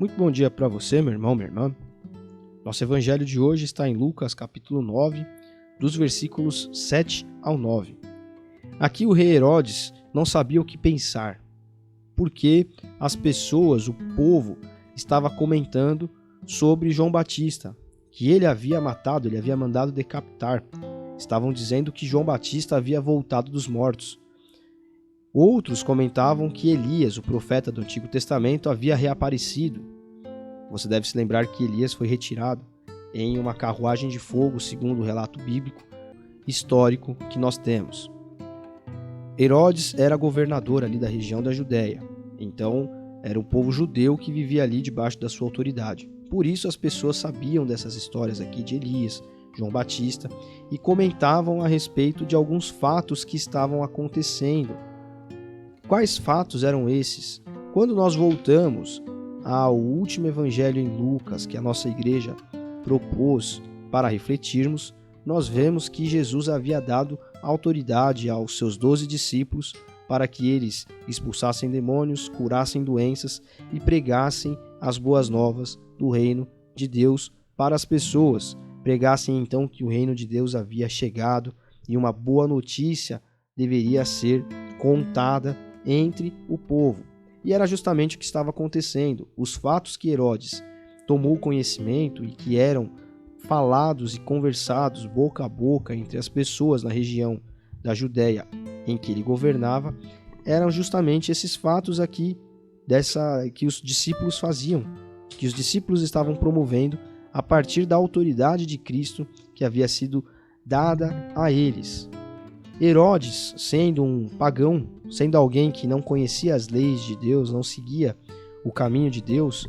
Muito bom dia para você, meu irmão, minha irmã. Nosso evangelho de hoje está em Lucas, capítulo 9, dos versículos 7 ao 9. Aqui o rei Herodes não sabia o que pensar, porque as pessoas, o povo, estava comentando sobre João Batista, que ele havia matado, ele havia mandado decapitar. Estavam dizendo que João Batista havia voltado dos mortos. Outros comentavam que Elias, o profeta do Antigo Testamento, havia reaparecido. Você deve se lembrar que Elias foi retirado em uma carruagem de fogo, segundo o relato bíblico histórico que nós temos. Herodes era governador ali da região da Judéia, então era o povo judeu que vivia ali debaixo da sua autoridade. Por isso as pessoas sabiam dessas histórias aqui de Elias, João Batista, e comentavam a respeito de alguns fatos que estavam acontecendo. Quais fatos eram esses? Quando nós voltamos ao último evangelho em Lucas, que a nossa igreja propôs para refletirmos, nós vemos que Jesus havia dado autoridade aos seus 12 discípulos para que eles expulsassem demônios, curassem doenças e pregassem as boas novas do reino de Deus para as pessoas. Pregassem então que o reino de Deus havia chegado e uma boa notícia deveria ser contada entre o povo. E era justamente o que estava acontecendo. Os fatos que Herodes tomou conhecimento e que eram falados e conversados boca a boca entre as pessoas na região da Judéia em que ele governava, eram justamente esses fatos aqui que os discípulos faziam, que os discípulos estavam promovendo a partir da autoridade de Cristo que havia sido dada a eles. Herodes, sendo um pagão, sendo alguém que não conhecia as leis de Deus, não seguia o caminho de Deus,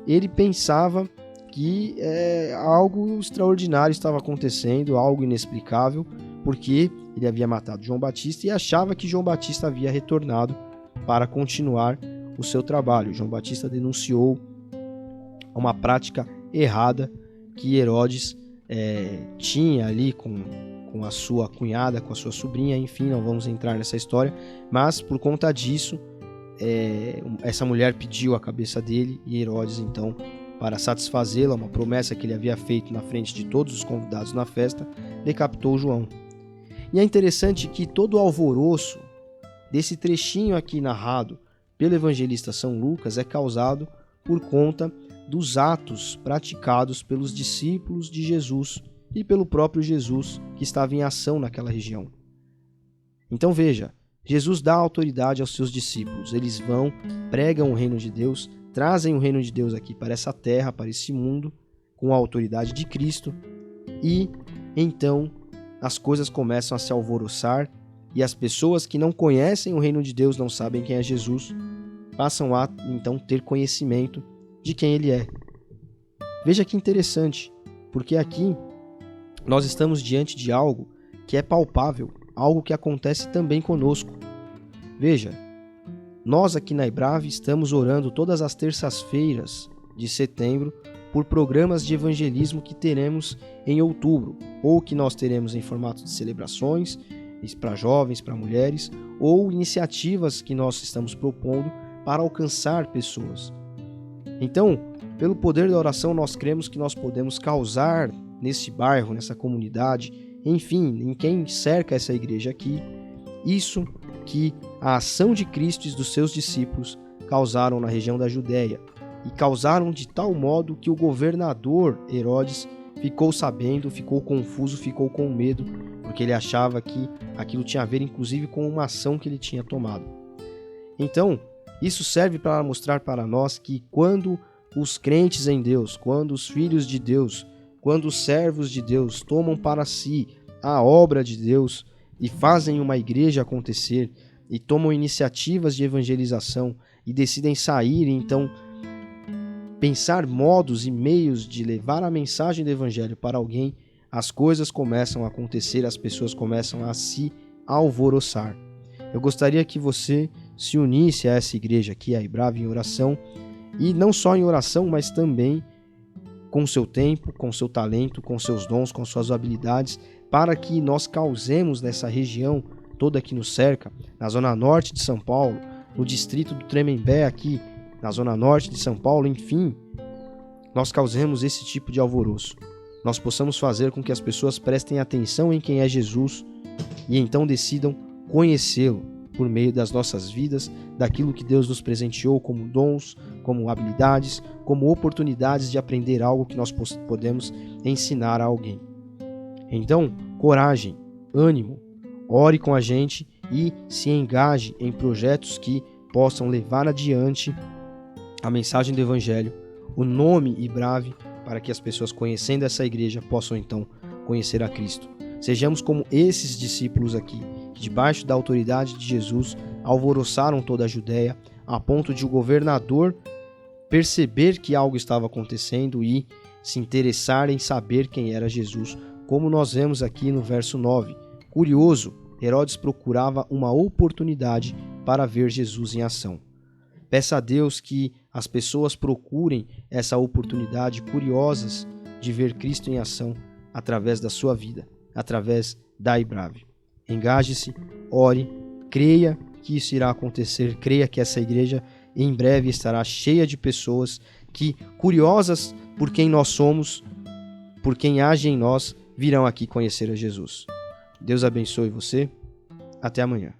ele pensava que algo extraordinário estava acontecendo, algo inexplicável, porque ele havia matado João Batista e achava que João Batista havia retornado para continuar o seu trabalho. João Batista denunciou uma prática errada que Herodes tinha ali com a sua cunhada, com a sua sobrinha, enfim, não vamos entrar nessa história, mas por conta disso, essa mulher pediu a cabeça dele e Herodes, então, para satisfazê-la, uma promessa que ele havia feito na frente de todos os convidados na festa, decapitou João. E é interessante que todo o alvoroço desse trechinho aqui narrado pelo evangelista São Lucas é causado por conta dos atos praticados pelos discípulos de Jesus e pelo próprio Jesus que estava em ação naquela região. Então veja, Jesus dá autoridade aos seus discípulos, eles vão, pregam o reino de Deus, trazem o reino de Deus aqui para essa terra, para esse mundo, com a autoridade de Cristo, e então as coisas começam a se alvoroçar e as pessoas que não conhecem o reino de Deus, não sabem quem é Jesus, passam a então ter conhecimento de quem ele é. Veja que interessante, porque aqui nós estamos diante de algo que é palpável, algo que acontece também conosco. Veja, nós aqui na Ibrave estamos orando todas as terças-feiras de setembro por programas de evangelismo que teremos em outubro, ou que nós teremos em formato de celebrações, para jovens, para mulheres, ou iniciativas que nós estamos propondo para alcançar pessoas. Então, pelo poder da oração, nós cremos que nós podemos causar nesse bairro, nessa comunidade, enfim, em quem cerca essa igreja aqui, isso que a ação de Cristo e dos seus discípulos causaram na região da Judéia, e causaram de tal modo que o governador Herodes ficou sabendo, ficou confuso, ficou com medo, porque ele achava que aquilo tinha a ver inclusive com uma ação que ele tinha tomado. Então, isso serve para mostrar para nós que quando os crentes em Deus, quando os filhos de Deus, quando os servos de Deus tomam para si a obra de Deus e fazem uma igreja acontecer e tomam iniciativas de evangelização e decidem sair e então pensar modos e meios de levar a mensagem do evangelho para alguém, as coisas começam a acontecer, as pessoas começam a se alvoroçar. Eu gostaria que você se unisse a essa igreja aqui, a Ibrave, em oração, e não só em oração, mas também com seu tempo, com seu talento, com seus dons, com suas habilidades, para que nós causemos nessa região toda que nos cerca, na zona norte de São Paulo, no distrito do Tremembé aqui, na zona norte de São Paulo, enfim, nós causemos esse tipo de alvoroço. Nós possamos fazer com que as pessoas prestem atenção em quem é Jesus e então decidam conhecê-lo por meio das nossas vidas, daquilo que Deus nos presenteou como dons, como habilidades, como oportunidades de aprender algo que nós podemos ensinar a alguém. Então, coragem, ânimo, ore com a gente e se engaje em projetos que possam levar adiante a mensagem do Evangelho, o nome Ibrave, para que as pessoas conhecendo essa igreja possam então conhecer a Cristo. Sejamos como esses discípulos aqui, que debaixo da autoridade de Jesus alvoroçaram toda a Judéia, a ponto de o governador perceber que algo estava acontecendo e se interessar em saber quem era Jesus, como nós vemos aqui no verso 9. Curioso, Herodes procurava uma oportunidade para ver Jesus em ação. Peça a Deus que as pessoas procurem essa oportunidade, curiosas de ver Cristo em ação através da sua vida, através da Ibrave. Engaje-se, ore, creia que isso irá acontecer, creia que essa igreja em breve estará cheia de pessoas que, curiosas por quem nós somos, por quem age em nós, virão aqui conhecer a Jesus. Deus abençoe você. Até amanhã.